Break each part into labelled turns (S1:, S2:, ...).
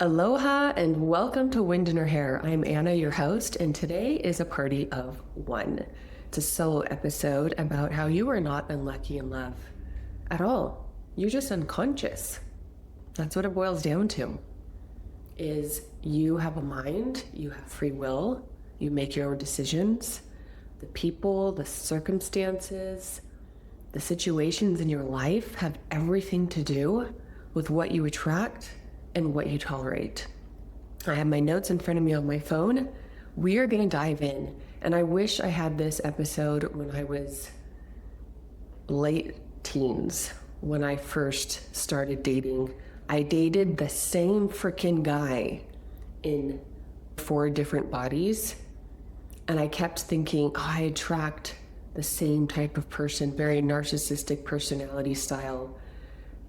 S1: Aloha and welcome to Wind in Her Hair. I'm Anna, your host, and today is a party of one. It's a solo episode about how you are not unlucky in love at all. You're just unconscious. That's what it boils down to. Is you have a mind, you have free will, you make your own decisions. The people, the circumstances, the situations in your life have everything to do with what you attract and what you tolerate. I have my notes in front of me on my phone. We are going to dive in. And I wish I had this episode when I was late teens, when I first started dating. I dated the same freaking guy in 4 different bodies. And I kept thinking, I attract the same type of person, very narcissistic personality style.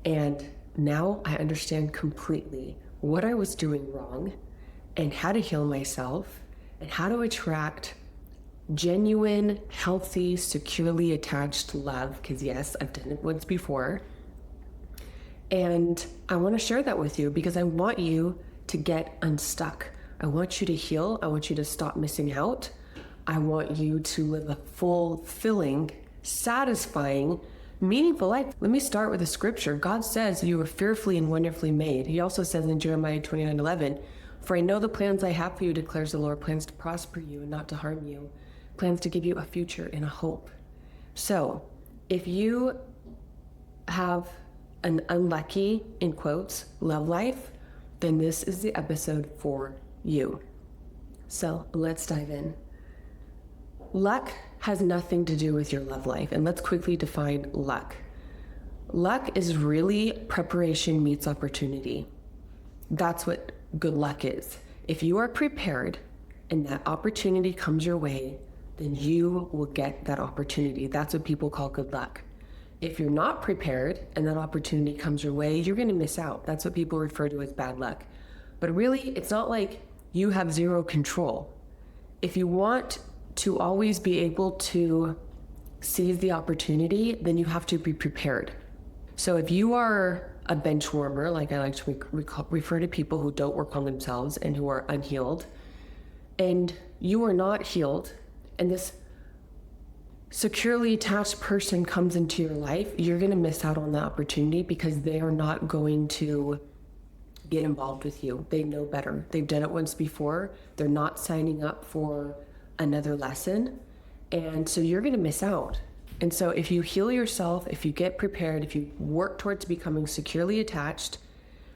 S1: And now I understand completely what I was doing wrong and how to heal myself and how to attract genuine, healthy, securely attached love. Because yes, I've done it once before. And I want to share that with you because I want you to get unstuck. I want you to heal. I want you to stop missing out. I want you to live a fulfilling, satisfying, meaningful life. Let me start with a scripture. God says you were fearfully and wonderfully made. He also says in Jeremiah 29:11, "For I know the plans I have for you, declares the Lord, plans to prosper you and not to harm you, plans to give you a future and a hope." So if you have an unlucky, in quotes, love life, then this is the episode for you. So let's dive in. Luck has nothing to do with your love life. And let's quickly define luck. Luck is really preparation meets opportunity. That's what good luck is. If you are prepared and that opportunity comes your way, then you will get that opportunity. That's what people call good luck. If you're not prepared and that opportunity comes your way, you're going to miss out. That's what people refer to as bad luck. But really, it's not like you have zero control. If you want to always be able to seize the opportunity, then you have to be prepared. So if you are a bench warmer, like I like to refer to people who don't work on themselves and who are unhealed, and you are not healed, and this securely attached person comes into your life, you're going to miss out on the opportunity because they are not going to get involved with you. They know better. They've done it once before. They're not signing up for another lesson, and so you're going to miss out. And so if you heal yourself, if you get prepared, if you work towards becoming securely attached,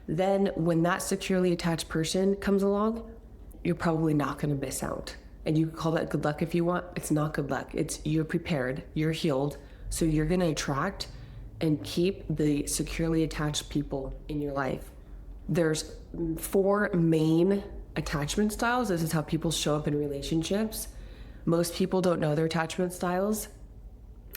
S1: then when that securely attached person comes along, you're probably not going to miss out. And you can call that good luck if you want. It's not good luck. It's you're prepared, you're healed, so you're going to attract and keep the securely attached people in your life. There's 4 main attachment styles. This is how people show up in relationships. Most people don't know their attachment styles.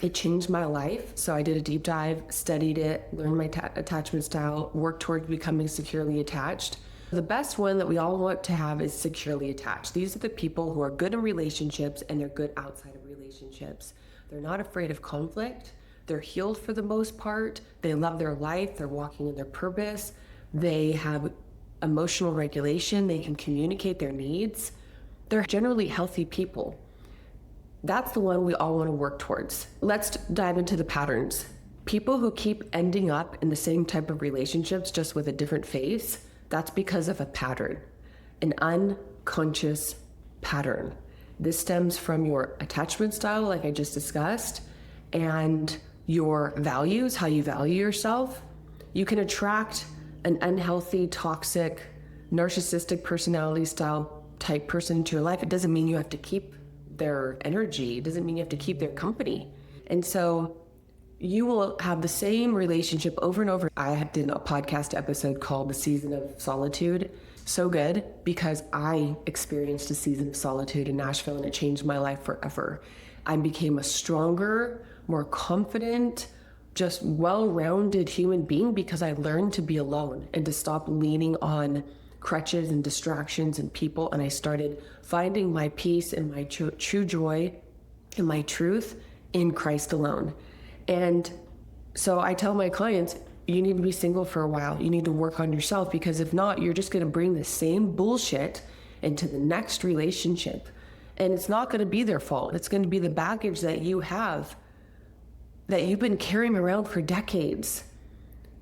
S1: It changed my life. So I did a deep dive, studied it, learned my attachment style, worked towards becoming securely attached. The best one that we all want to have is securely attached. These are the people who are good in relationships and they're good outside of relationships. They're not afraid of conflict. They're healed for the most part. They love their life. They're walking in their purpose. They have emotional regulation. They can communicate their needs. They're generally healthy people. That's the one we all want to work towards. Let's dive into the patterns. People who keep ending up in the same type of relationships just with a different face, that's because of a pattern, an unconscious pattern. This stems from your attachment style, like I just discussed, and your values, how you value yourself. You can attract an unhealthy, toxic, narcissistic personality style type person into your life. It doesn't mean you have to keep their energy. It doesn't mean you have to keep their company. And so you will have the same relationship over and over. I did a podcast episode called The Season of Solitude. So good because I experienced a season of solitude in Nashville and it changed my life forever. I became a stronger, more confident, just well-rounded human being because I learned to be alone and to stop leaning on crutches and distractions and people. And I started finding my peace and my true joy and my truth in Christ alone. And so I tell my clients, you need to be single for a while. You need to work on yourself, because if not, you're just going to bring the same bullshit into the next relationship. And it's not going to be their fault. It's going to be the baggage that you have, that you've been carrying around for decades.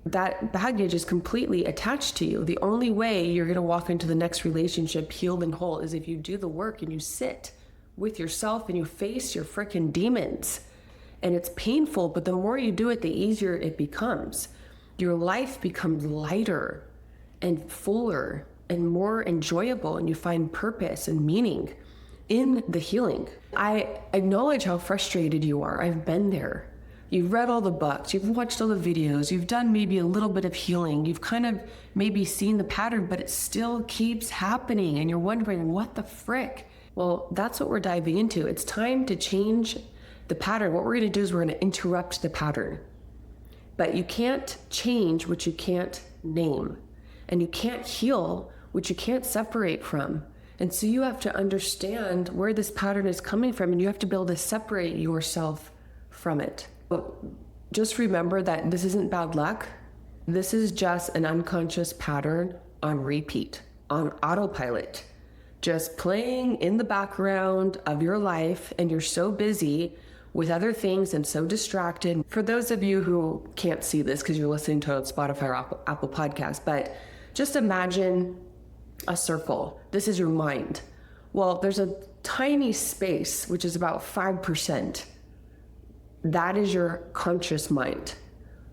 S1: That baggage is completely attached to you. The only way you're going to walk into the next relationship healed and whole is if you do the work and you sit with yourself and you face your freaking demons. And it's painful, but the more you do it, the easier it becomes. Your life becomes lighter and fuller and more enjoyable, and you find purpose and meaning in the healing. I acknowledge how frustrated you are. I've been there. You've read all the books, you've watched all the videos, you've done maybe a little bit of healing, you've kind of maybe seen the pattern, but it still keeps happening, and you're wondering, what the frick? Well, that's what we're diving into. It's time to change the pattern. What we're going to do is we're going to interrupt the pattern. But you can't change what you can't name, and you can't heal what you can't separate from. And so you have to understand where this pattern is coming from, and you have to be able to separate yourself from it. Just remember that this isn't bad luck. This is just an unconscious pattern on repeat, on autopilot, just playing in the background of your life, and you're so busy with other things and so distracted. For those of you who can't see this because you're listening to it on Spotify or Apple Podcasts, but just imagine a circle. This is your mind. Well, there's a tiny space, which is about 5%. That is your conscious mind.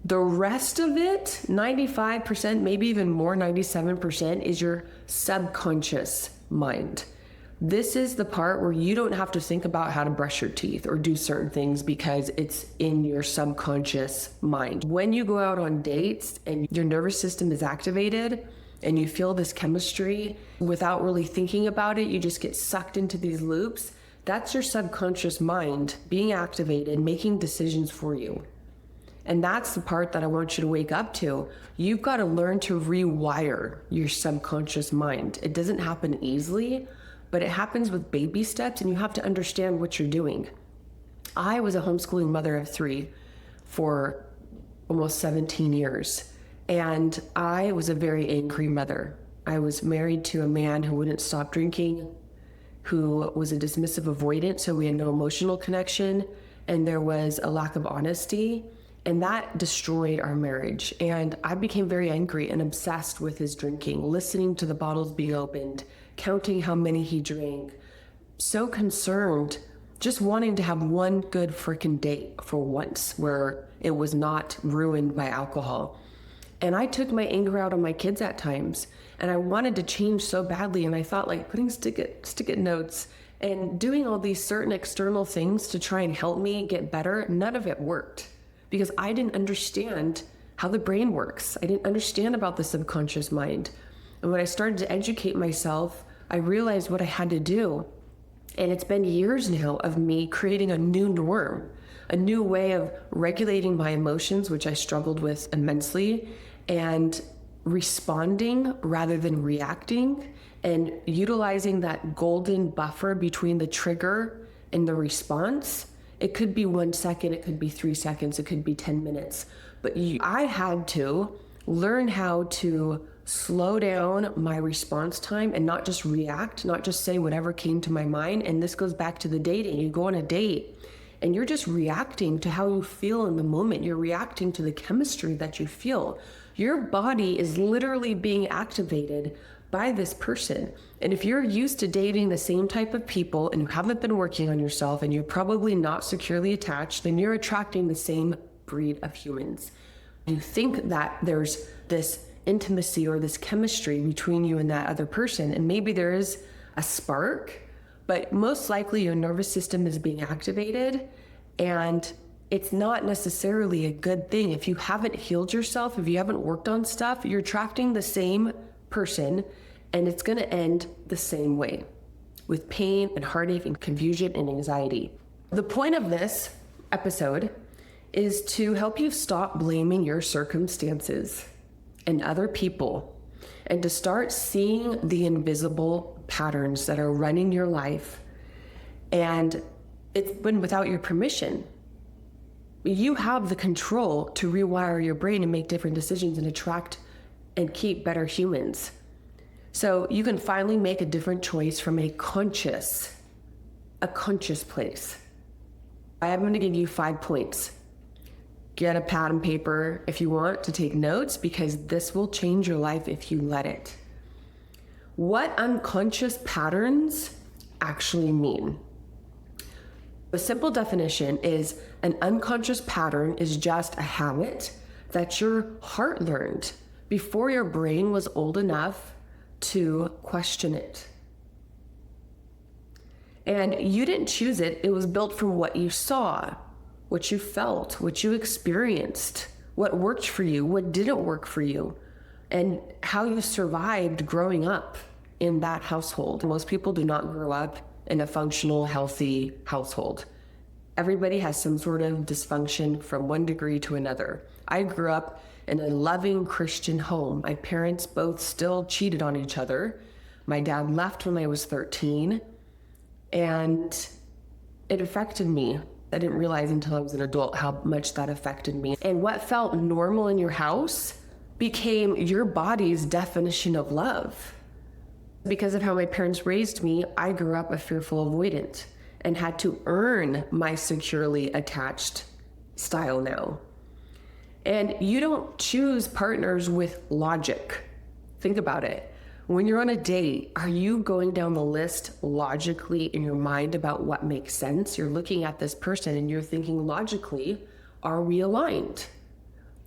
S1: The rest of it, 95%, maybe even more, 97%, is your subconscious mind. This is the part where you don't have to think about how to brush your teeth or do certain things because it's in your subconscious mind. When you go out on dates and your nervous system is activated and you feel this chemistry without really thinking about it, you just get sucked into these loops. That's your subconscious mind being activated, making decisions for you. And that's the part that I want you to wake up to. You've got to learn to rewire your subconscious mind. It doesn't happen easily, but it happens with baby steps, and you have to understand what you're doing. I was a homeschooling mother of 3 for almost 17 years, and I was a very angry mother. I was married to a man who wouldn't stop drinking, who was a dismissive avoidant, so we had no emotional connection, and there was a lack of honesty, and that destroyed our marriage. And I became very angry and obsessed with his drinking, listening to the bottles being opened, counting how many he drank, so concerned, just wanting to have one good freaking date for once where it was not ruined by alcohol. And I took my anger out on my kids at times, and I wanted to change so badly. And I thought, like, putting stick-it notes and doing all these certain external things to try and help me get better, none of it worked because I didn't understand how the brain works. I didn't understand about the subconscious mind. And when I started to educate myself, I realized what I had to do. And it's been years now of me creating a new norm, a new way of regulating my emotions, which I struggled with immensely, and responding rather than reacting, and utilizing that golden buffer between the trigger and the response. It could be 1 second, it could be 3 seconds, it could be 10 minutes. But I had to learn how to slow down my response time and not just react, not just say whatever came to my mind. And this goes back to the dating. You go on a date and you're just reacting to how you feel in the moment. You're reacting to the chemistry that you feel. Your body is literally being activated by this person. And if you're used to dating the same type of people and you haven't been working on yourself and you're probably not securely attached, then you're attracting the same breed of humans. You think that there's this intimacy or this chemistry between you and that other person, and maybe there is a spark, but most likely your nervous system is being activated, and it's not necessarily a good thing. If you haven't healed yourself, if you haven't worked on stuff, you're attracting the same person, and it's going to end the same way, with pain and heartache and confusion and anxiety. The point of this episode is to help you stop blaming your circumstances and other people, and to start seeing the invisible patterns that are running your life. And it's been without your permission. You have the control to rewire your brain and make different decisions and attract and keep better humans. So you can finally make a different choice from a conscious place. I am going to give you 5 points. Get a pad and paper if you want to take notes, because this will change your life if you let it. What unconscious patterns actually mean? The simple definition is an unconscious pattern is just a habit that your heart learned before your brain was old enough to question it. And you didn't choose it. It was built from what you saw, what you felt, what you experienced, what worked for you, what didn't work for you, and how you survived growing up in that household. Most people do not grow up in a functional, healthy household. Everybody has some sort of dysfunction from one degree to another. I grew up in a loving Christian home. My parents both still cheated on each other. My dad left when I was 13, and it affected me. I didn't realize until I was an adult how much that affected me. And what felt normal in your house became your body's definition of love. Because of how my parents raised me, I grew up a fearful avoidant and had to earn my securely attached style now. And you don't choose partners with logic. Think about it. When you're on a date, are you going down the list logically in your mind about what makes sense? You're looking at this person and you're thinking logically, are we aligned?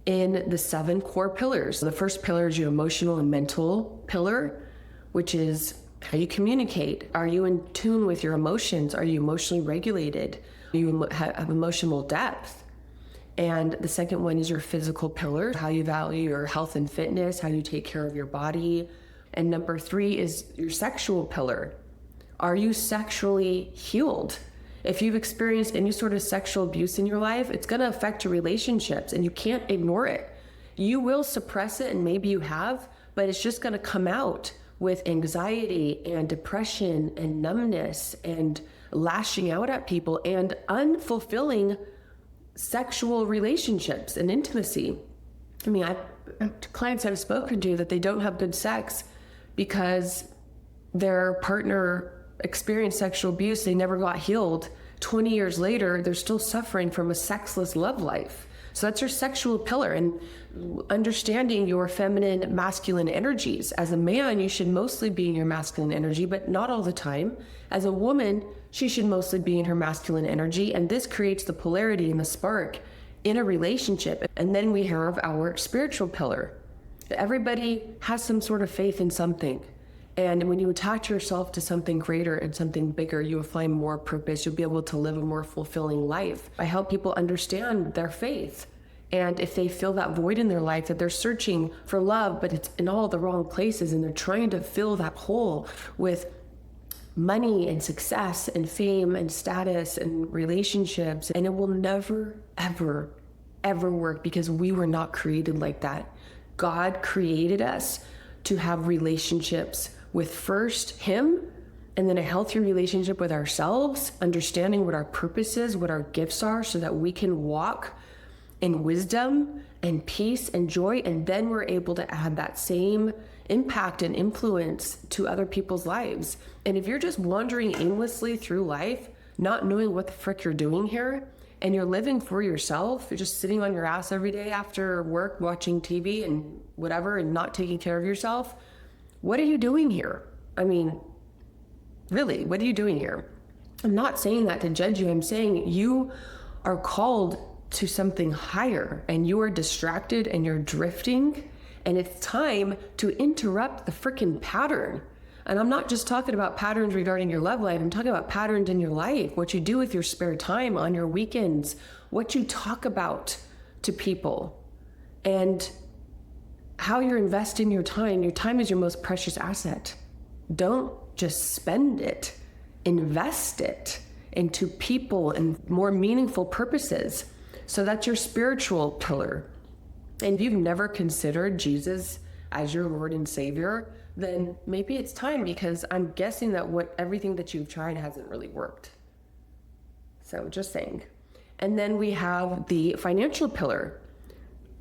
S1: In the 7 core pillars, the first pillar is your emotional and mental pillar, which is how you communicate. Are you in tune with your emotions? Are you emotionally regulated? Do you have emotional depth? And the second one is your physical pillar, how you value your health and fitness, how you take care of your body. And number 3 is your sexual pillar. Are you sexually healed? If you've experienced any sort of sexual abuse in your life, it's going to affect your relationships and you can't ignore it. You will suppress it, and maybe you have, but it's just going to come out with anxiety and depression and numbness and lashing out at people and unfulfilling sexual relationships and intimacy. I mean, clients I've spoken to that they don't have good sex because their partner experienced sexual abuse, they never got healed. 20 years later, they're still suffering from a sexless love life. So that's your sexual pillar, and understanding your feminine, masculine energies. As a man, you should mostly be in your masculine energy, but not all the time. As a woman, she should mostly be in her masculine energy, and this creates the polarity and the spark in a relationship. And then we have our spiritual pillar. Everybody has some sort of faith in something. And when you attach yourself to something greater and something bigger, you will find more purpose. You'll be able to live a more fulfilling life. I help people understand their faith. And if they feel that void in their life, that they're searching for love, but it's in all the wrong places, and they're trying to fill that hole with money and success and fame and status and relationships, and it will never, ever, ever work, because we were not created like that. God created us to have relationships with first Him, and then a healthy relationship with ourselves, understanding what our purpose is, what our gifts are, so that we can walk in wisdom and peace and joy, and then we're able to add that same impact and influence to other people's lives. And if you're just wandering aimlessly through life, not knowing what the frick you're doing here, and you're living for yourself, you're just sitting on your ass every day after work, watching TV and whatever, and not taking care of yourself, what are you doing here? I mean, really, what are you doing here? I'm not saying that to judge you. I'm saying you are called to something higher, and you are distracted and you're drifting, and it's time to interrupt the freaking pattern. And I'm not just talking about patterns regarding your love life. I'm talking about patterns in your life, what you do with your spare time on your weekends, what you talk about to people, and how you're investing your time. Your time is your most precious asset. Don't just spend it. Invest it into people and more meaningful purposes. So that's your spiritual pillar. And if you've never considered Jesus as your Lord and Savior, then maybe it's time, because I'm guessing that everything that you've tried hasn't really worked. So just saying. And then we have the financial pillar.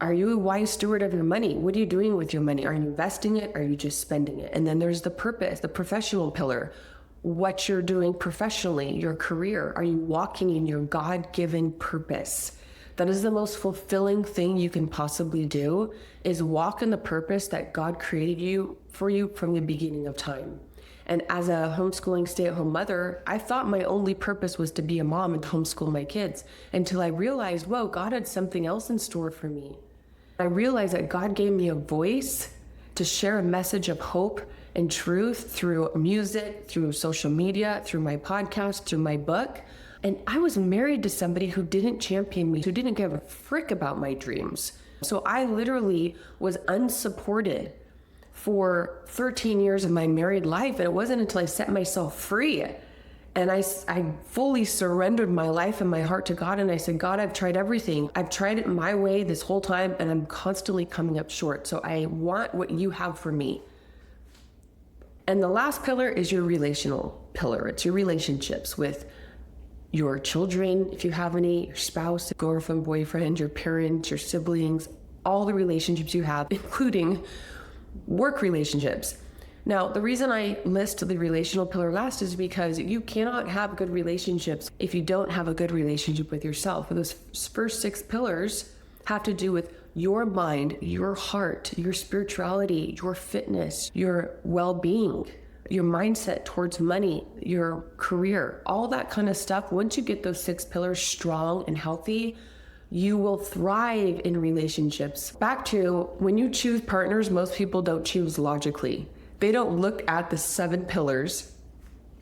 S1: Are you a wise steward of your money? What are you doing with your money? Are you investing it? Are you just spending it? And then there's the purpose, the professional pillar. What you're doing professionally, your career. Are you walking in your God-given purpose? That is the most fulfilling thing you can possibly do, is walk in the purpose that God created you from the beginning of time. And as a homeschooling stay-at-home mother, I thought my only purpose was to be a mom and homeschool my kids, until I realized, whoa, God had something else in store for me. I realized that God gave me a voice to share a message of hope and truth through music, through social media, through my podcast, through my book. And I was married to somebody who didn't champion me, who didn't give a frick about my dreams. So I literally was unsupported for 13 years of my married life. And it wasn't until I set myself free and I fully surrendered my life and my heart to God. And I said, God, I've tried everything. I've tried it my way this whole time, and I'm constantly coming up short. So I want what you have for me. And the last pillar is your relational pillar. It's your relationships with your children, if you have any, your spouse, girlfriend, boyfriend, your parents, your siblings, all the relationships you have, including work relationships. Now, the reason I list the relational pillar last is because you cannot have good relationships if you don't have a good relationship with yourself. And those first 6 pillars have to do with your mind, your heart, your spirituality, your fitness, your well-being, your mindset towards money, your career, all that kind of stuff. Once you get those 6 pillars strong and healthy, you will thrive in relationships. Back to when you choose partners, most people don't choose logically. They don't look at the 7 pillars.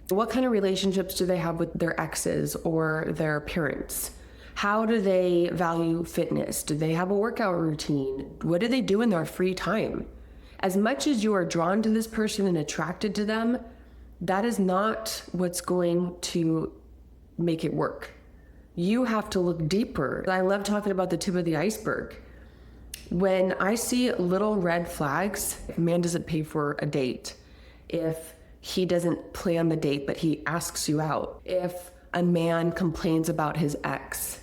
S1: What kind of relationships do they have with their exes or their parents? How do they value fitness? Do they have a workout routine? What do they do in their free time? As much as you are drawn to this person and attracted to them, that is not what's going to make it work. You have to look deeper. I love talking about the tip of the iceberg. When I see little red flags, if a man doesn't pay for a date, if he doesn't plan the date but he asks you out, if a man complains about his ex,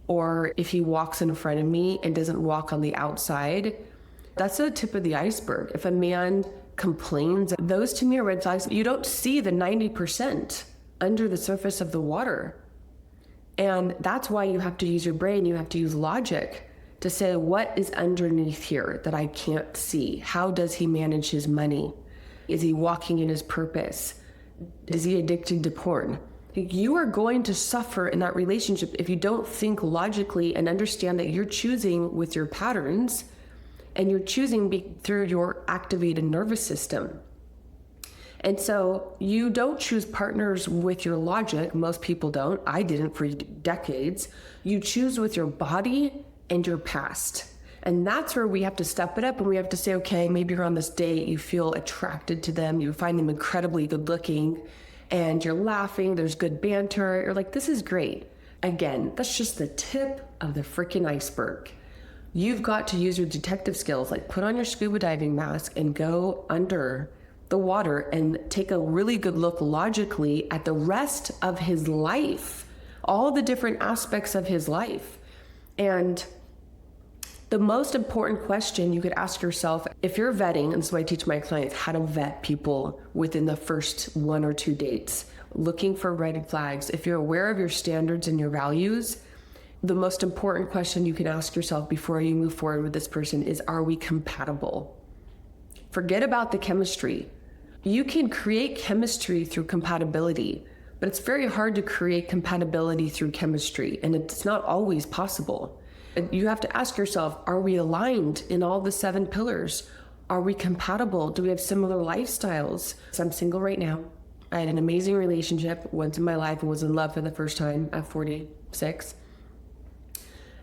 S1: or if he walks in front of me and doesn't walk on the outside, that's the tip of the iceberg. If a man complains, those to me are red flags. You don't see the 90% under the surface of the water. And that's why you have to use your brain, you have to use logic to say, what is underneath here that I can't see? How does he manage his money? Is he walking in his purpose? Is he addicted to porn? You are going to suffer in that relationship if you don't think logically and understand that you're choosing with your patterns and you're choosing through your activated nervous system. And so you don't choose partners with your logic. Most people don't. I didn't for decades. You choose with your body and your past. And that's where we have to step it up, and we have to say, okay, maybe you're on this date, you feel attracted to them, you find them incredibly good looking, and you're laughing, there's good banter, you're like, this is great. Again, that's just the tip of the freaking iceberg. You've got to use your detective skills, like put on your scuba diving mask and go under the water and take a really good look logically at the rest of his life, all the different aspects of his life. And the most important question you could ask yourself, if you're vetting, and this is what I teach my clients, how to vet people within the first 1 or 2 dates, looking for red flags. If you're aware of your standards and your values, the most important question you can ask yourself before you move forward with this person is, are we compatible? Forget about the chemistry. You can create chemistry through compatibility, but it's very hard to create compatibility through chemistry, and it's not always possible. You have to ask yourself, are we aligned in all the 7 pillars? Are we compatible? Do we have similar lifestyles? So I'm single right now. I had an amazing relationship once in my life and was in love for the first time at 46.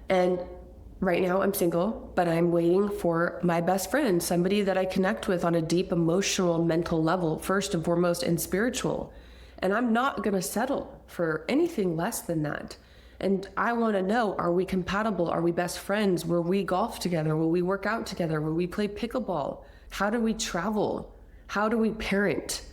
S1: And right now I'm single, but I'm waiting for my best friend, somebody that I connect with on a deep emotional, mental level, first and foremost, and spiritual. And I'm not going to settle for anything less than that. And I want to know, are we compatible? Are we best friends? Will we golf together? Will we work out together? Will we play pickleball? How do we travel? How do we parent?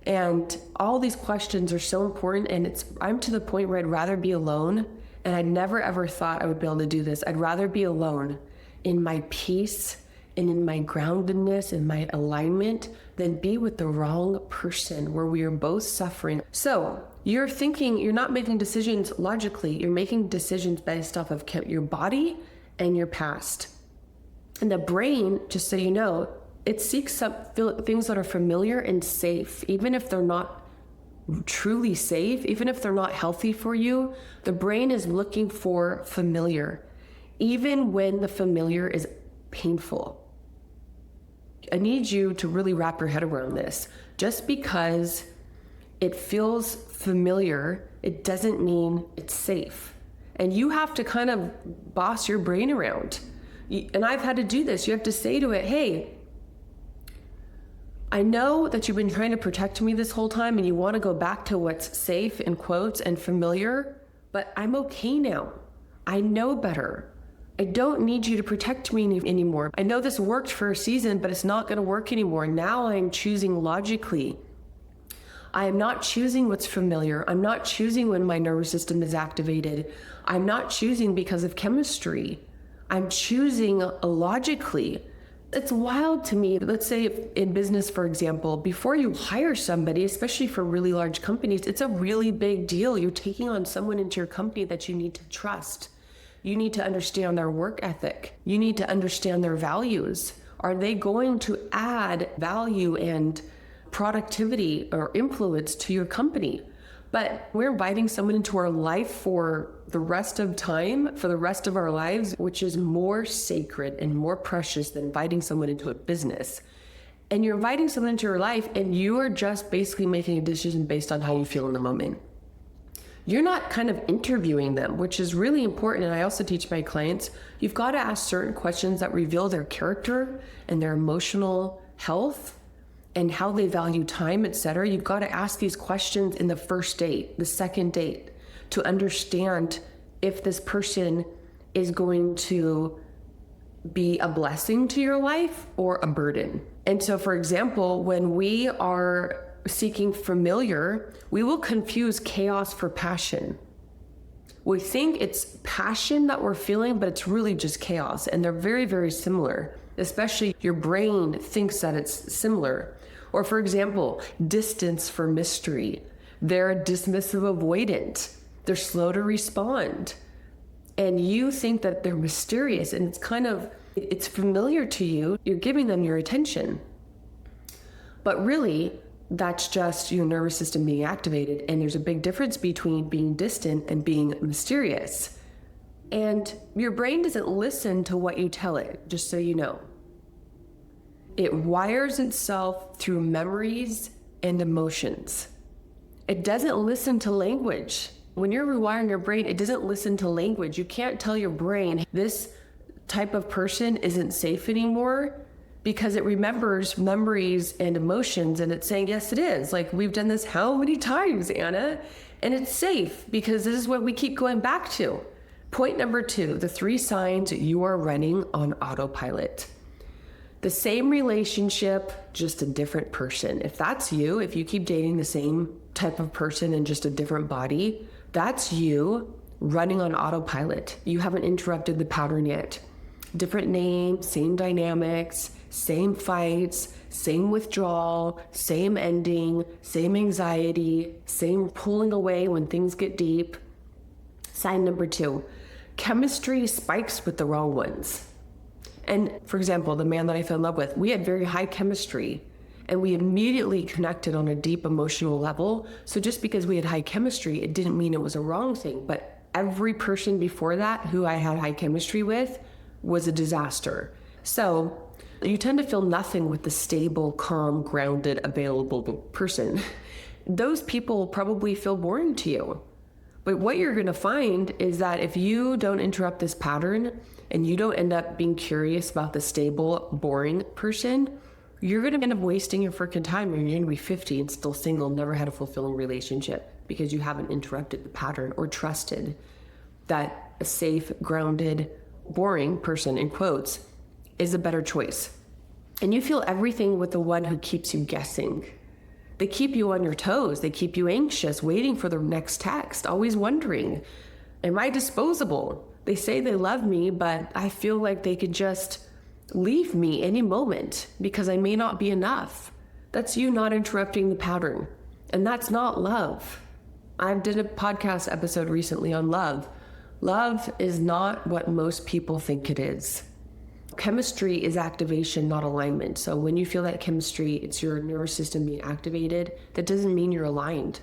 S1: And all these questions are so important. And I'm to the point where I'd rather be alone And I never ever thought I would be able to do this. I'd rather be alone in my peace and in my groundedness and my alignment than be with the wrong person where we are both suffering. So you're thinking, you're not making decisions logically. You're making decisions based off of your body and your past. And the brain, just so you know, it seeks up things that are familiar and safe, even if they're not truly safe, even if they're not healthy for you. The brain is looking for familiar, even when the familiar is painful. I need you to really wrap your head around this. Just because it feels familiar, it doesn't mean it's safe. And you have to kind of boss your brain around. And I've had to do this. You have to say to it, hey, I know that you've been trying to protect me this whole time and you want to go back to what's safe, in quotes, and familiar, but I'm okay now. I know better. I don't need you to protect me anymore. I know this worked for a season, but it's not going to work anymore. Now I'm choosing logically. I am not choosing what's familiar. I'm not choosing when my nervous system is activated. I'm not choosing because of chemistry. I'm choosing logically. It's wild to me. Let's say in business, for example, before you hire somebody, especially for really large companies, it's a really big deal. You're taking on someone into your company that you need to trust. You need to understand their work ethic. You need to understand their values. Are they going to add value and productivity or influence to your company? But we're inviting someone into our life for the rest of time, for the rest of our lives, which is more sacred and more precious than inviting someone into a business. And you're inviting someone into your life and you are just basically making a decision based on how you feel in the moment. You're not kind of interviewing them, which is really important. And I also teach my clients, you've got to ask certain questions that reveal their character and their emotional health and how they value time, etc. You've got to ask these questions in the first date, the second date, to understand if this person is going to be a blessing to your life or a burden. And so, for example, when we are seeking familiar, we will confuse chaos for passion. We think it's passion that we're feeling, but it's really just chaos. And they're very, very similar, especially your brain thinks that it's similar. Or for example, distance for mystery. They're dismissive avoidant. They're slow to respond. And you think that they're mysterious and it's familiar to you. You're giving them your attention. But really, that's just your nervous system being activated. And there's a big difference between being distant and being mysterious. And your brain doesn't listen to what you tell it, just so you know. It wires itself through memories and emotions. It doesn't listen to language. When you're rewiring your brain, it doesn't listen to language. You can't tell your brain this type of person isn't safe anymore, because it remembers memories and emotions, and it's saying, yes, it is. Like, we've done this how many times, Anna? And it's safe because this is what we keep going back to. Point number 2, the 3 signs you are running on autopilot. The same relationship, just a different person. If that's you, if you keep dating the same type of person in just a different body, that's you running on autopilot. You haven't interrupted the pattern yet. Different name, same dynamics, same fights, same withdrawal, same ending, same anxiety, same pulling away when things get deep. Sign number 2, chemistry spikes with the wrong ones. And for example, the man that I fell in love with, we had very high chemistry and we immediately connected on a deep emotional level. So just because we had high chemistry, it didn't mean it was a wrong thing. But every person before that who I had high chemistry with was a disaster. So you tend to feel nothing with the stable, calm, grounded, available person. Those people probably feel boring to you. But what you're going to find is that if you don't interrupt this pattern and you don't end up being curious about the stable, boring person, you're going to end up wasting your freaking time. You're going to be 50 and still single, never had a fulfilling relationship because you haven't interrupted the pattern or trusted that a safe, grounded, boring person, in quotes, is a better choice. And you feel everything with the one who keeps you guessing. They keep you on your toes. They keep you anxious, waiting for the next text, always wondering. Am I disposable? They say they love me, but I feel like they could just leave me any moment because I may not be enough. That's you not interrupting the pattern. And that's not love. I did a podcast episode recently on love. Love is not what most people think it is. Chemistry is activation, not alignment. So when you feel that chemistry, it's your nervous system being activated. That doesn't mean you're aligned.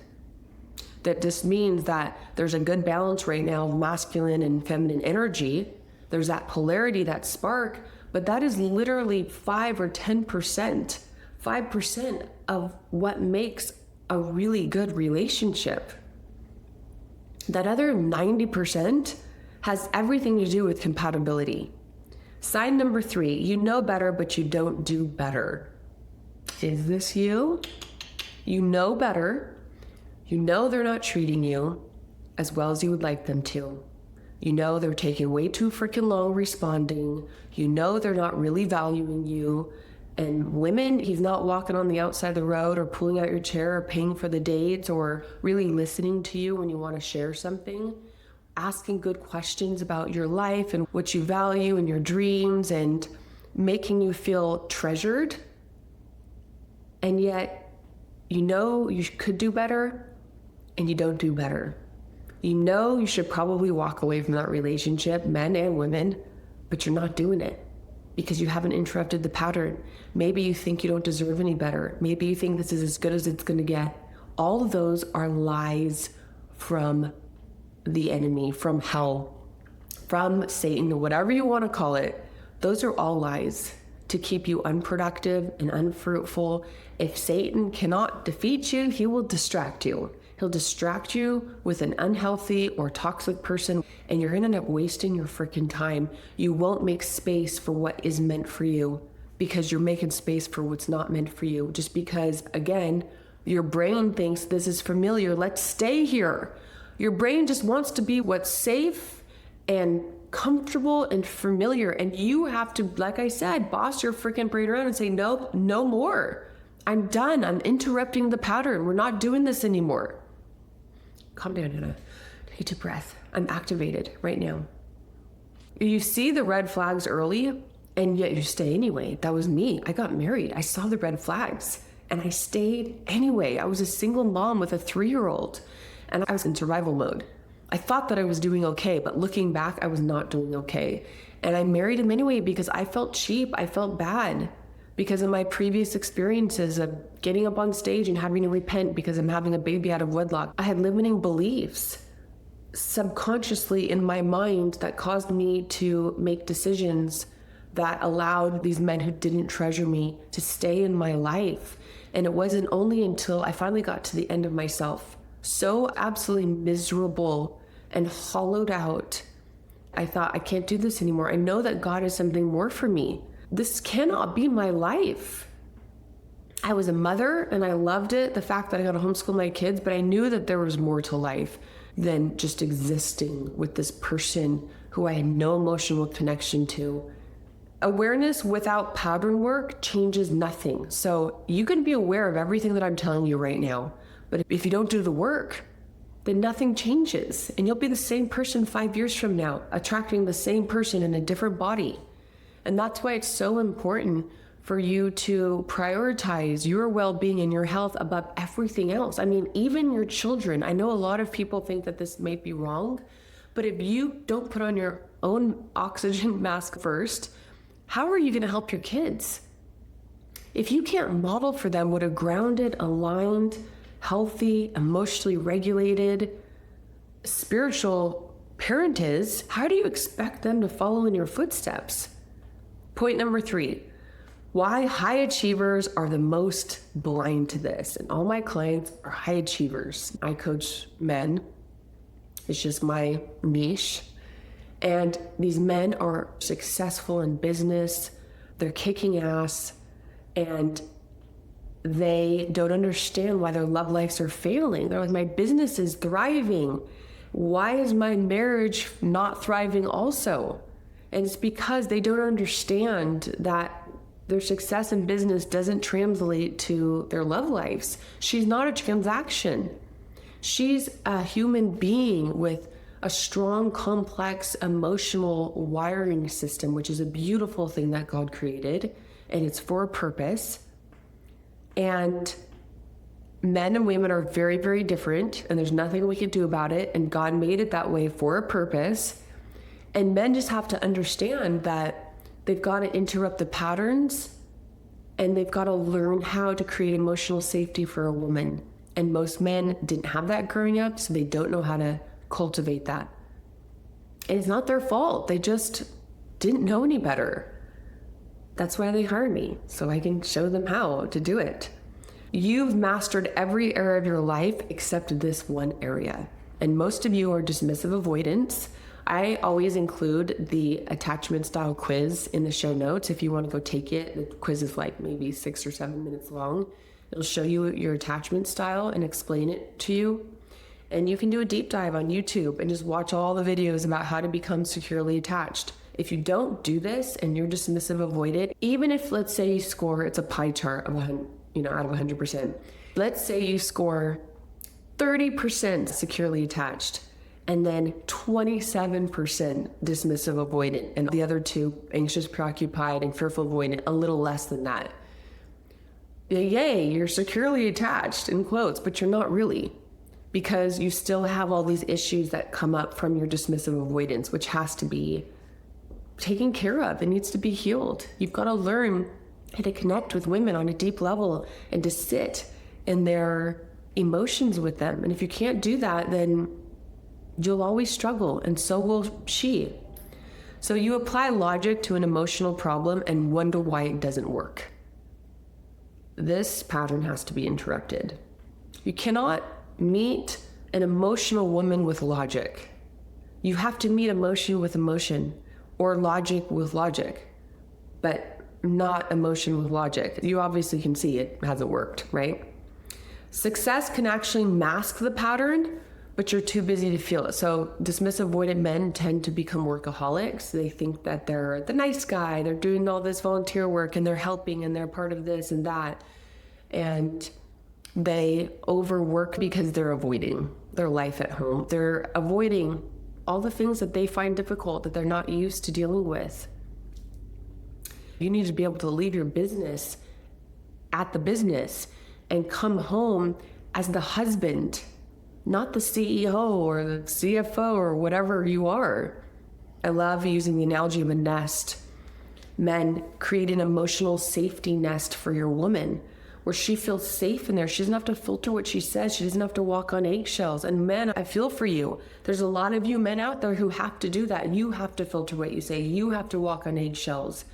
S1: That just means that there's a good balance right now of masculine and feminine energy. There's that polarity, that spark, but that is literally 5 or 10%, 5% of what makes a really good relationship. That other 90% has everything to do with compatibility. Sign number 3, you know better, but you don't do better. Is this you? You know better. You know they're not treating you as well as you would like them to. You know they're taking way too freaking long responding. You know they're not really valuing you. And women, he's not walking on the outside of the road or pulling out your chair or paying for the dates or really listening to you when you want to share something. Asking good questions about your life and what you value and your dreams and making you feel treasured. And yet, you know you could do better and you don't do better. You know you should probably walk away from that relationship, men and women, but you're not doing it because you haven't interrupted the pattern. Maybe you think you don't deserve any better. Maybe you think this is as good as it's going to get. All of those are lies from the enemy, from hell, from Satan, whatever you want to call it. Those are all lies to keep you unproductive and unfruitful. If Satan cannot defeat you, he will distract you. He'll distract you with an unhealthy or toxic person, and you're gonna end up wasting your freaking time. You won't make space for what is meant for you because you're making space for what's not meant for you. Just because, again, your brain thinks this is familiar, let's stay here. Your brain just wants to be what's safe and comfortable and familiar. And you have to, like I said, boss your freaking brain around and say, nope, no more. I'm done. I'm interrupting the pattern. We're not doing this anymore. Calm down, Hannah. Take a deep breath. I'm activated right now. You see the red flags early, and yet you stay anyway. That was me. I got married. I saw the red flags, and I stayed anyway. I was a single mom with a 3-year-old. And I was in survival mode. I thought that I was doing okay, but looking back, I was not doing okay. And I married him anyway because I felt cheap. I felt bad because of my previous experiences of getting up on stage and having to repent because I'm having a baby out of wedlock. I had limiting beliefs subconsciously in my mind that caused me to make decisions that allowed these men who didn't treasure me to stay in my life. And it wasn't only until I finally got to the end of myself, so absolutely miserable and hollowed out, I thought, I can't do this anymore. I know that God has something more for me. This cannot be my life. I was a mother and I loved it, the fact that I got to homeschool my kids, but I knew that there was more to life than just existing with this person who I had no emotional connection to. Awareness without pattern work changes nothing. So you can be aware of everything that I'm telling you right now. But if you don't do the work, then nothing changes. And you'll be the same person 5 years from now, attracting the same person in a different body. And that's why it's so important for you to prioritize your well-being and your health above everything else. I mean, even your children. I know a lot of people think that this may be wrong, but if you don't put on your own oxygen mask first, how are you going to help your kids? If you can't model for them what a grounded, aligned, healthy, emotionally regulated, spiritual parent is, how do you expect them to follow in your footsteps? Point number 3, why high achievers are the most blind to this. And all my clients are high achievers. I coach men. It's just my niche. And these men are successful in business. They're kicking ass. And they don't understand why their love lives are failing. They're like, my business is thriving. Why is my marriage not thriving also? And it's because they don't understand that their success in business doesn't translate to their love lives. She's not a transaction. She's a human being with a strong, complex, emotional wiring system, which is a beautiful thing that God created, and it's for a purpose. And men and women are very, very different, and there's nothing we can do about it, and God made it that way for a purpose. And men just have to understand that they've got to interrupt the patterns, and they've got to learn how to create emotional safety for a woman. And most men didn't have that growing up, so they don't know how to cultivate that. And it's not their fault. They just didn't know any better. That's why they hire me, so I can show them how to do it. You've mastered every area of your life except this one area. And most of you are dismissive avoidance. I always include the attachment style quiz in the show notes. If you want to go take it, the quiz is like maybe 6 or 7 minutes long. It'll show you your attachment style and explain it to you. And you can do a deep dive on YouTube and just watch all the videos about how to become securely attached. If you don't do this and you're dismissive avoidant, even if, let's say you score, it's a pie chart of out of 100%. Let's say you score 30% securely attached and then 27% dismissive avoidant, and the other two, anxious, preoccupied, and fearful avoidant, a little less than that. Yay, you're securely attached, in quotes, but you're not really, because you still have all these issues that come up from your dismissive avoidance, which has to be taken care of. It needs to be healed. You've got to learn how to connect with women on a deep level and to sit in their emotions with them. And if you can't do that, then you'll always struggle, and so will she. So you apply logic to an emotional problem and wonder why it doesn't work. This pattern has to be interrupted. You cannot meet an emotional woman with logic. You have to meet emotion with emotion, or logic with logic, but not emotion with logic. You obviously can see it hasn't worked, right? Success can actually mask the pattern, but you're too busy to feel it. So dismissive avoidant men tend to become workaholics. They think that they're the nice guy, they're doing all this volunteer work and they're helping and they're part of this and that. And they overwork because they're avoiding their life at home. They're avoiding all the things that they find difficult, that they're not used to dealing with. You need to be able to leave your business at the business and come home as the husband, not the CEO or the CFO or whatever you are. I love using the analogy of a nest. Men, create an emotional safety nest for your woman where she feels safe in there. She doesn't have to filter what she says. She doesn't have to walk on eggshells. And men, I feel for you. There's a lot of you men out there who have to do that. You have to filter what you say. You have to walk on eggshells.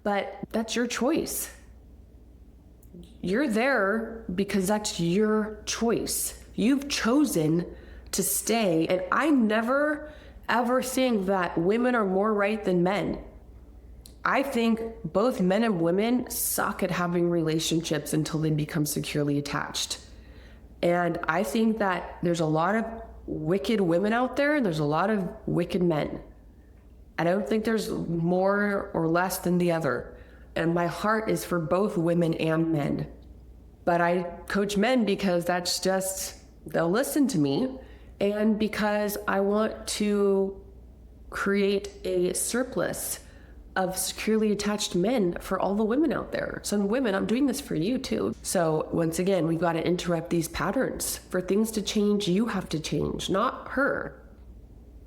S1: But that's your choice. You're there because that's your choice. You've chosen to stay. And I never, ever think that women are more right than men. I think both men and women suck at having relationships until they become securely attached. And I think that there's a lot of wicked women out there, and there's a lot of wicked men. I don't think there's more or less than the other. And my heart is for both women and men. But I coach men because that's just, they'll listen to me, and because I want to create a surplus of securely attached men for all the women out there. So women, I'm doing this for you too. So once again, we've got to interrupt these patterns. For things to change, you have to change, not her.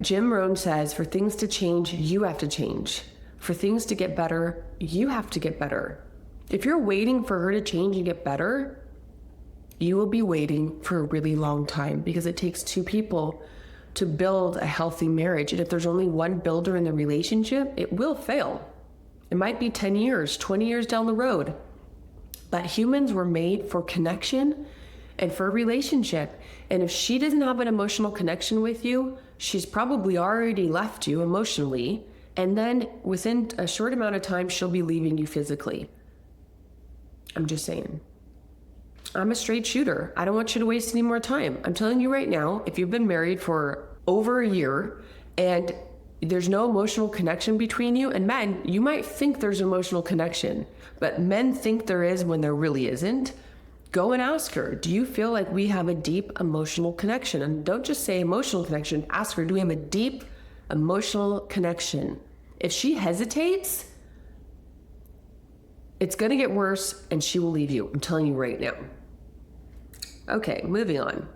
S1: Jim Rohn says, for things to change, you have to change. For things to get better, you have to get better. If you're waiting for her to change and get better, you will be waiting for a really long time, because it takes two people to build a healthy marriage. And if there's only one builder in the relationship, it will fail. It might be 10 years, 20 years down the road. But humans were made for connection and for a relationship. And if she doesn't have an emotional connection with you, she's probably already left you emotionally. And then within a short amount of time, she'll be leaving you physically. I'm just saying. I'm a straight shooter. I don't want you to waste any more time. I'm telling you right now, if you've been married for over a year and there's no emotional connection between you, and men, you might think there's emotional connection, but men think there is when there really isn't. Go and ask her, do you feel like we have a deep emotional connection? And don't just say emotional connection, ask her, do we have a deep emotional connection? If she hesitates, it's going to get worse and she will leave you. I'm telling you right now. Okay, moving on.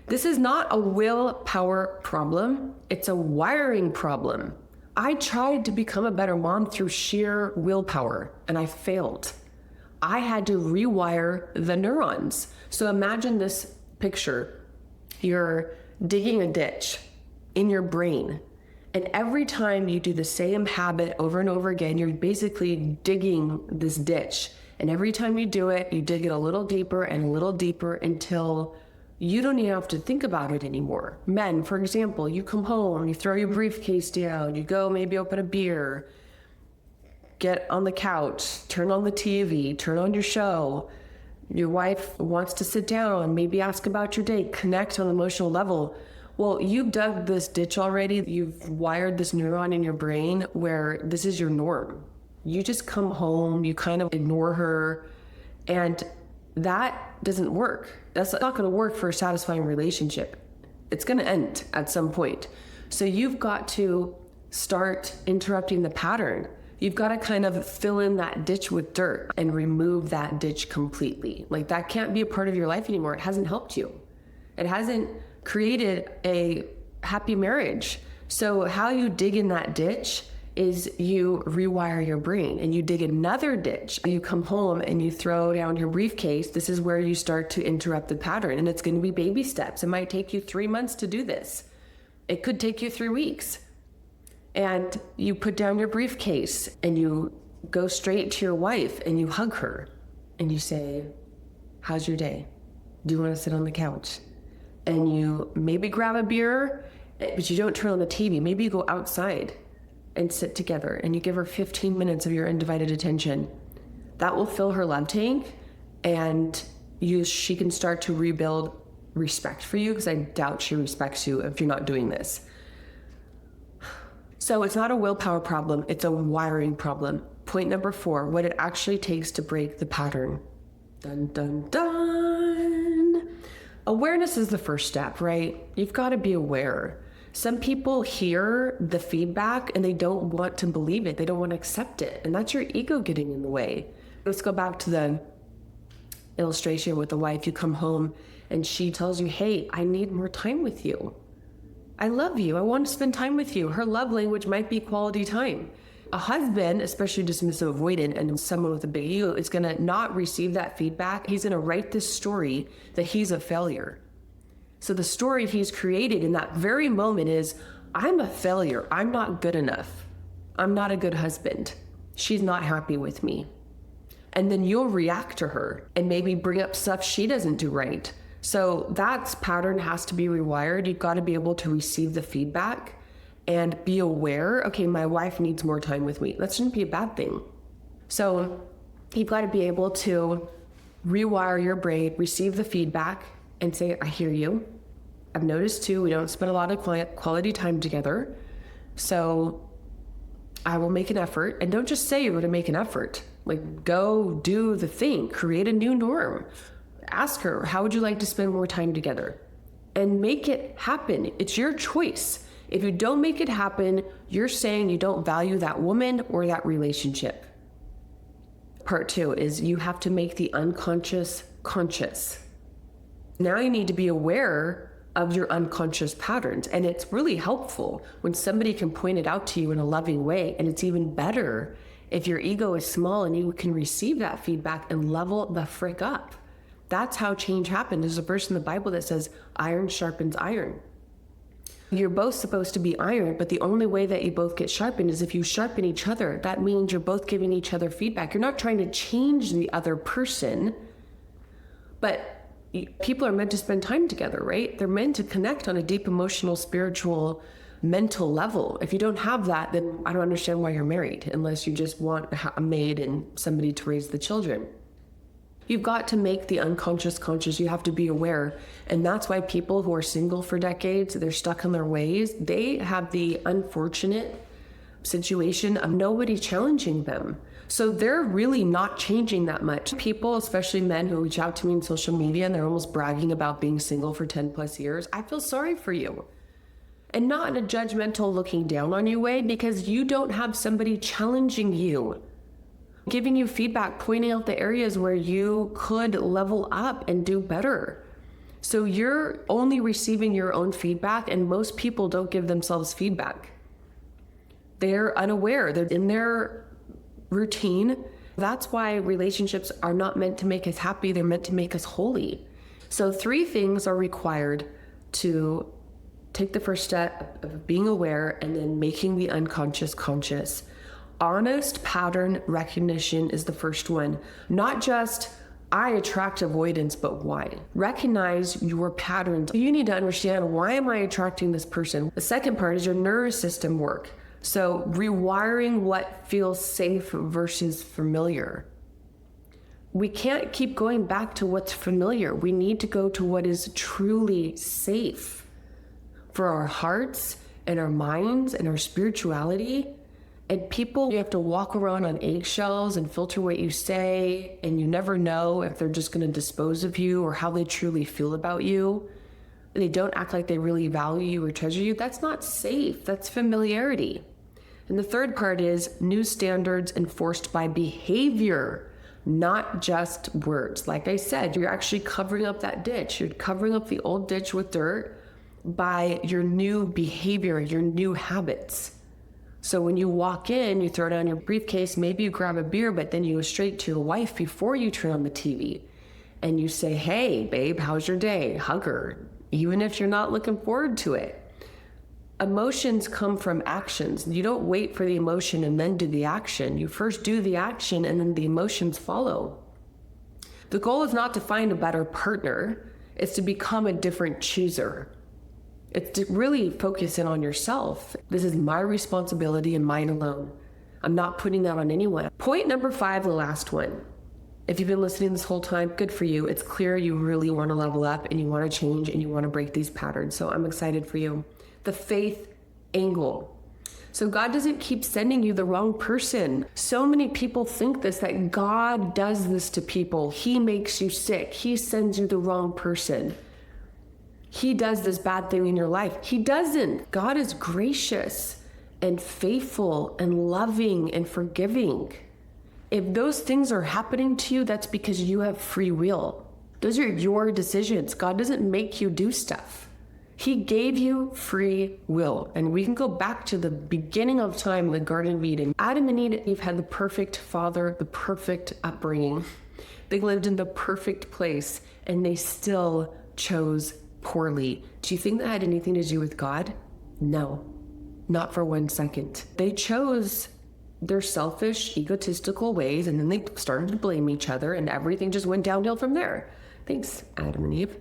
S1: This is not a willpower problem. It's a wiring problem. I tried to become a better mom through sheer willpower and I failed. I had to rewire the neurons. So imagine this picture. You're digging a ditch in your brain. And every time you do the same habit over and over again, you're basically digging this ditch. And every time you do it, you dig it a little deeper and a little deeper until you don't even have to think about it anymore. Men, for example, you come home, you throw your briefcase down, you go maybe open a beer, get on the couch, turn on the TV, turn on your show. Your wife wants to sit down, maybe ask about your day, connect on an emotional level. Well, you've dug this ditch already. You've wired this neuron in your brain where this is your norm. You just come home, you kind of ignore her, and that doesn't work. That's not going to work for a satisfying relationship. It's going to end at some point. So you've got to start interrupting the pattern. You've got to kind of fill in that ditch with dirt and remove that ditch completely. Like that can't be a part of your life anymore. It hasn't helped you. It hasn't created a happy marriage. So how you dig in that ditch is you rewire your brain and you dig another ditch. You come home and you throw down your briefcase. This is where you start to interrupt the pattern, and it's going to be baby steps. It might take you 3 months to do this. It could take you 3 weeks. And you put down your briefcase and you go straight to your wife and you hug her and you say, how's your day? Do you want to sit on the couch? And you maybe grab a beer, but you don't turn on the TV. Maybe you go outside and sit together and you give her 15 minutes of your undivided attention. That will fill her love tank and she can start to rebuild respect for you, because I doubt she respects you if you're not doing this. So it's not a willpower problem, it's a wiring problem. Point number 4, what it actually takes to break the pattern. Dun, dun, dun. Awareness is the first step, right? You've got to be aware. Some people hear the feedback and they don't want to believe it. They don't want to accept it. And that's your ego getting in the way. Let's go back to the illustration with the wife. You come home and she tells you, hey, I need more time with you. I love you. I want to spend time with you. Her love language might be quality time. A husband, especially dismissive avoidant and someone with a big ego, is going to not receive that feedback. He's going to write this story that he's a failure. So the story he's created in that very moment is, I'm a failure. I'm not good enough. I'm not a good husband. She's not happy with me. And then you'll react to her and maybe bring up stuff she doesn't do right. So that pattern has to be rewired. You've got to be able to receive the feedback and be aware, okay, my wife needs more time with me. That shouldn't be a bad thing. So you've got to be able to rewire your brain, receive the feedback, and say, I hear you. I've noticed too, we don't spend a lot of quality time together. So I will make an effort. And don't just say you're going to make an effort. Like, go do the thing, create a new norm. Ask her, how would you like to spend more time together? And make it happen. It's your choice. If you don't make it happen, you're saying you don't value that woman or that relationship. Part 2 is you have to make the unconscious conscious. Now you need to be aware of your unconscious patterns. And it's really helpful when somebody can point it out to you in a loving way. And it's even better if your ego is small and you can receive that feedback and level the frick up. That's how change happens. There's a verse in the Bible that says, iron sharpens iron. You're both supposed to be iron, but the only way that you both get sharpened is if you sharpen each other. That means you're both giving each other feedback. You're not trying to change the other person, but people are meant to spend time together, right? They're meant to connect on a deep emotional, spiritual, mental level. If you don't have that, then I don't understand why you're married, unless you just want a maid and somebody to raise the children. You've got to make the unconscious conscious. You have to be aware. And that's why people who are single for decades, they're stuck in their ways. They have the unfortunate situation of nobody challenging them. So they're really not changing that much. People, especially men who reach out to me in social media and they're almost bragging about being single for 10 plus years, I feel sorry for you. And not in a judgmental looking down on you way, because you don't have somebody challenging you, giving you feedback, pointing out the areas where you could level up and do better. So you're only receiving your own feedback, and most people don't give themselves feedback. They're unaware, they're in their routine. That's why relationships are not meant to make us happy, they're meant to make us holy. So 3 things are required to take the first step of being aware and then making the unconscious conscious. Honest pattern recognition is the first one. Not just, I attract avoidance, but why? Recognize your patterns. You need to understand, why am I attracting this person? The second part is your nervous system work. So rewiring what feels safe versus familiar. We can't keep going back to what's familiar. We need to go to what is truly safe for our hearts and our minds and our spirituality. And people, you have to walk around on eggshells and filter what you say, and you never know if they're just going to dispose of you or how they truly feel about you. They don't act like they really value you or treasure you. That's not safe. That's familiarity. And the third part is new standards enforced by behavior, not just words. Like I said, you're actually covering up that ditch. You're covering up the old ditch with dirt by your new behavior, your new habits. So when you walk in, you throw down your briefcase, maybe you grab a beer, but then you go straight to your wife before you turn on the TV. And you say, hey, babe, how's your day? Hug her, even if you're not looking forward to it. Emotions come from actions. You don't wait for the emotion and then do the action. You first do the action and then the emotions follow. The goal is not to find a better partner. It's to become a different chooser. It's to really focus in on yourself. This is my responsibility and mine alone. I'm not putting that on anyone. Point number 5, the last one. If you've been listening this whole time, good for you. It's clear you really want to level up and you want to change and you want to break these patterns. So I'm excited for you. The faith angle. So God doesn't keep sending you the wrong person. So many people think this, that God does this to people. He makes you sick. He sends you the wrong person. He does this bad thing in your life. He doesn't. God is gracious and faithful and loving and forgiving. If those things are happening to you, that's because you have free will. Those are your decisions. God doesn't make you do stuff. He gave you free will. And we can go back to the beginning of time in the Garden of Eden. Adam and Eve had the perfect father, the perfect upbringing. They lived in the perfect place, and they still chose poorly. Do you think that had anything to do with God? No, not for 1 second. They chose their selfish, egotistical ways, and then they started to blame each other, and everything just went downhill from there. Thanks, Adam and Eve.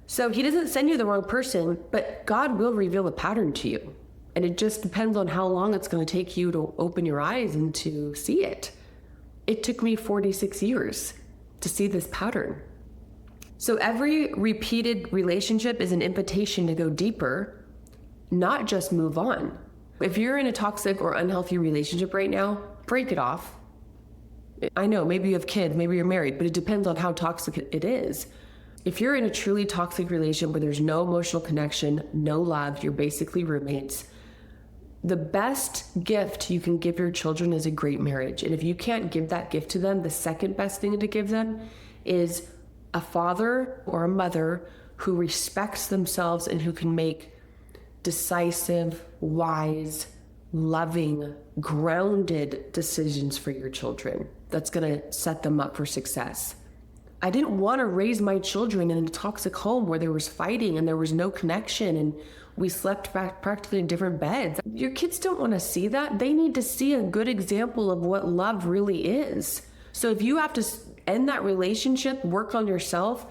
S1: So he doesn't send you the wrong person, but God will reveal a pattern to you. And it just depends on how long it's going to take you to open your eyes and to see it. It took me 46 years to see this pattern. So every repeated relationship is an invitation to go deeper, not just move on. If you're in a toxic or unhealthy relationship right now, break it off. I know, maybe you have kids, maybe you're married, but it depends on how toxic it is. If you're in a truly toxic relationship where there's no emotional connection, no love, you're basically roommates, the best gift you can give your children is a great marriage. And if you can't give that gift to them, the second best thing to give them is a father or a mother who respects themselves and who can make decisive, wise, loving, grounded decisions for your children. That's going to set them up for success. I didn't want to raise my children in a toxic home where there was fighting and there was no connection and we slept practically in different beds. Your kids don't want to see that. They need to see a good example of what love really is. So if you have to end that relationship, work on yourself,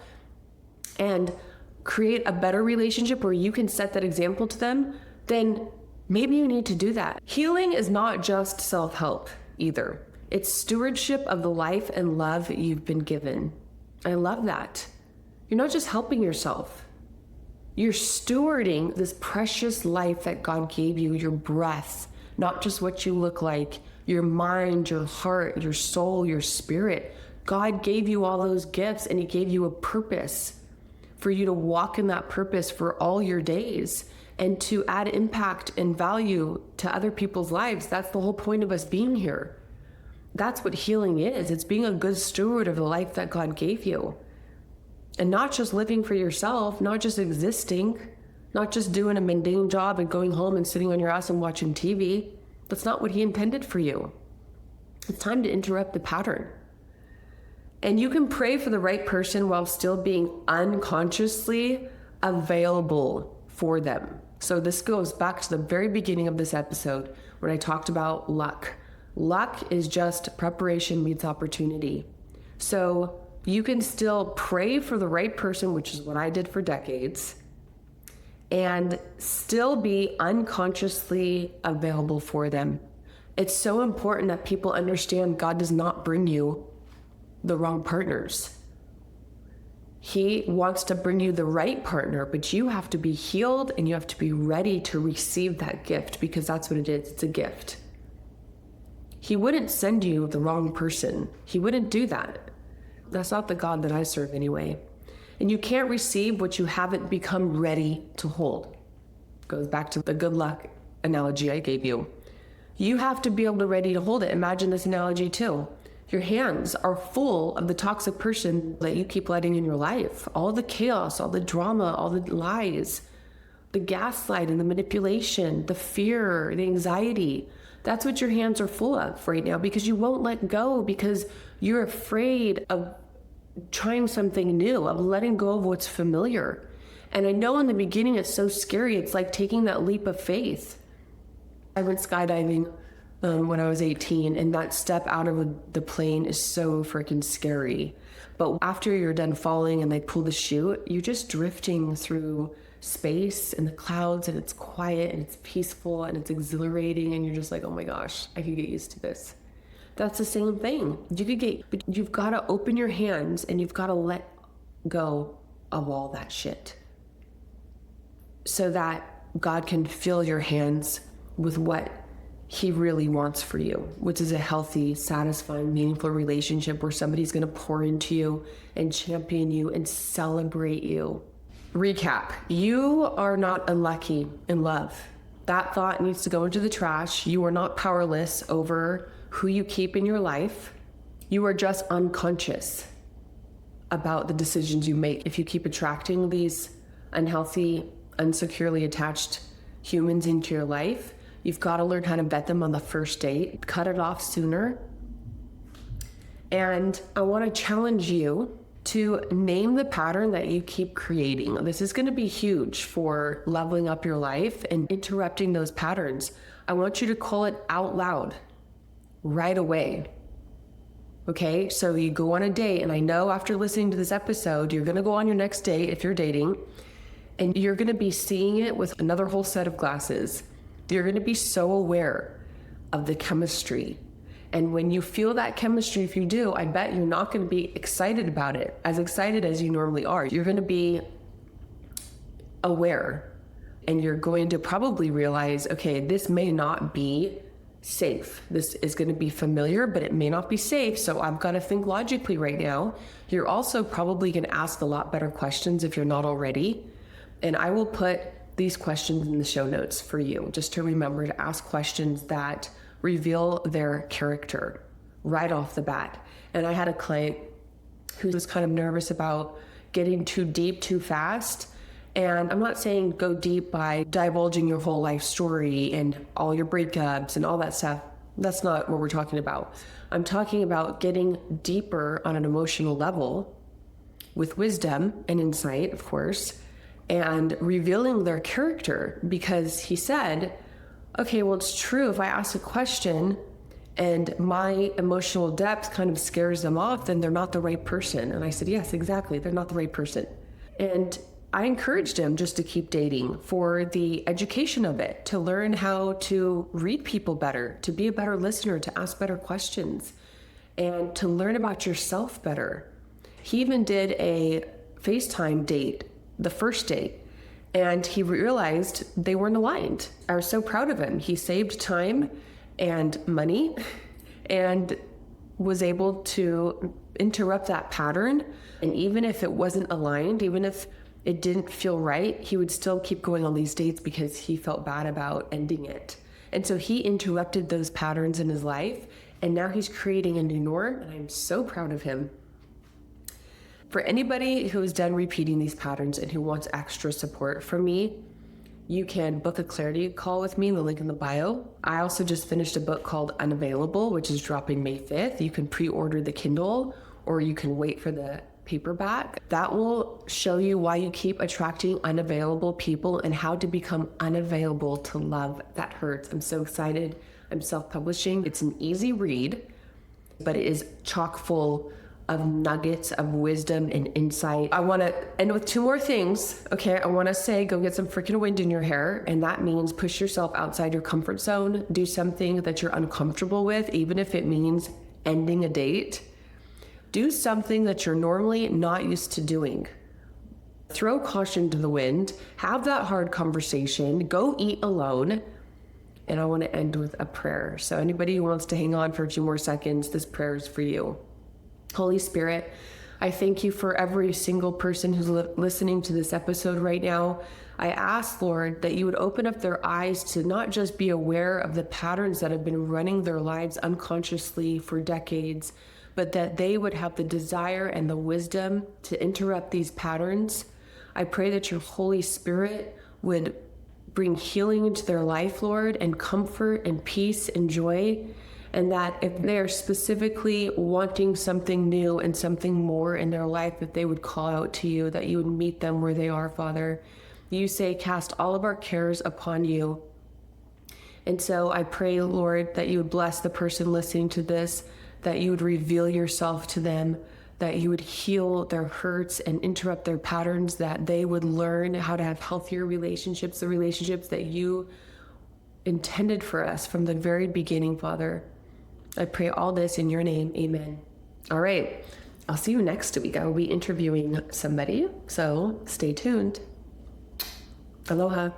S1: and create a better relationship where you can set that example to them, then maybe you need to do that. Healing is not just self-help either. It's stewardship of the life and love you've been given. I love that. You're not just helping yourself. You're stewarding this precious life that God gave you, your breath, not just what you look like, your mind, your heart, your soul, your spirit. God gave you all those gifts, and he gave you a purpose for you to walk in that purpose for all your days and to add impact and value to other people's lives. That's the whole point of us being here. That's what healing is. It's being a good steward of the life that God gave you. And not just living for yourself, not just existing, not just doing a mundane job and going home and sitting on your ass and watching TV. That's not what he intended for you. It's time to interrupt the pattern. And you can pray for the right person while still being unconsciously available for them. So this goes back to the very beginning of this episode when I talked about luck. Luck is just preparation meets opportunity. So you can still pray for the right person, which is what I did for decades, and still be unconsciously available for them. It's so important that people understand God does not bring you the wrong partners. He wants to bring you the right partner, but you have to be healed and you have to be ready to receive that gift, because that's what it is. It's a gift. He wouldn't send you the wrong person. He wouldn't do that. That's not the God that I serve anyway. And you can't receive what you haven't become ready to hold. Goes back to the good luck analogy I gave you. You have to be able to ready to hold it. Imagine this analogy too. Your hands are full of the toxic person that you keep letting in your life. All the chaos, all the drama, all the lies, the gaslighting, the manipulation, the fear, the anxiety. That's what your hands are full of right now, because you won't let go, because you're afraid of trying something new, of letting go of what's familiar. And I know in the beginning it's so scary. It's like taking that leap of faith. I went skydiving when I was 18, and that step out of the plane is so freaking scary. But after you're done falling and they pull the chute, you're just drifting through space and the clouds, and it's quiet and it's peaceful and it's exhilarating, and you're just like, oh my gosh, I could get used to this. That's the same thing. But you've got to open your hands and you've got to let go of all that shit so that God can fill your hands with what he really wants for you, which is a healthy, satisfying, meaningful relationship where somebody's going to pour into you and champion you and celebrate you. Recap. You are not unlucky in love. That thought needs to go into the trash. You are not powerless over who you keep in your life. You are just unconscious about the decisions you make. If you keep attracting these unhealthy, unsecurely attached humans into your life, you've got to learn how to vet them on the first date. Cut it off sooner. And I want to challenge you to name the pattern that you keep creating. This is going to be huge for leveling up your life and interrupting those patterns. I want you to call it out loud right away. Okay, so you go on a date, and I know after listening to this episode, you're going to go on your next date if you're dating, and you're going to be seeing it with another whole set of glasses. You're going to be so aware of the chemistry. And when you feel that chemistry, if you do, I bet you're not going to be excited about it, as excited as you normally are. You're going to be aware, and you're going to probably realize, okay, this may not be safe. This is going to be familiar, but it may not be safe. So I've got to think logically right now. You're also probably going to ask a lot better questions if you're not already. And I will put these questions in the show notes for you, just to remember to ask questions that reveal their character right off the bat. And I had a client who was kind of nervous about getting too deep too fast. And I'm not saying go deep by divulging your whole life story and all your breakups and all that stuff. That's not what we're talking about. I'm talking about getting deeper on an emotional level with wisdom and insight, of course, and revealing their character. Because he said, okay, well, it's true. If I ask a question and my emotional depth kind of scares them off, then they're not the right person. And I said, yes, exactly. They're not the right person. And I encouraged him just to keep dating for the education of it, to learn how to read people better, to be a better listener, to ask better questions, and to learn about yourself better. He even did a FaceTime date, the first date, and he realized they weren't aligned. I was so proud of him. He saved time and money, and was able to interrupt that pattern. And even if it wasn't aligned, even if it didn't feel right, he would still keep going on these dates because he felt bad about ending it. And so he interrupted those patterns in his life, and now he's creating a new norm, and I'm so proud of him. For anybody who is done repeating these patterns and who wants extra support from me, you can book a clarity call with me, the link in the bio. I also just finished a book called Unavailable, which is dropping May 5th. You can pre-order the Kindle, or you can wait for the paperback. That will show you why you keep attracting unavailable people and how to become unavailable to love that hurts. I'm so excited. I'm self-publishing. It's an easy read, but it is chock full of nuggets of wisdom and insight. I want to end with 2 more things. Okay, I want to say go get some freaking wind in your hair, and that means push yourself outside your comfort zone. Do something that you're uncomfortable with, even if it means ending a date. Do something that you're normally not used to doing. Throw caution to the wind. Have that hard conversation. Go eat alone. And I want to end with a prayer. So anybody who wants to hang on for a few more seconds, this prayer is for you. Holy Spirit, I thank you for every single person who's listening to this episode right now. I ask, Lord, that you would open up their eyes to not just be aware of the patterns that have been running their lives unconsciously for decades, but that they would have the desire and the wisdom to interrupt these patterns. I pray that your Holy Spirit would bring healing into their life, Lord, and comfort and peace and joy. And that if they are specifically wanting something new and something more in their life, that they would call out to you, that you would meet them where they are, Father. You say, cast all of our cares upon you. And so I pray, Lord, that you would bless the person listening to this, that you would reveal yourself to them, that you would heal their hurts and interrupt their patterns, that they would learn how to have healthier relationships, the relationships that you intended for us from the very beginning, Father. I pray all this in your name. Amen. All right. I'll see you next week. I will be interviewing somebody, so stay tuned. Aloha.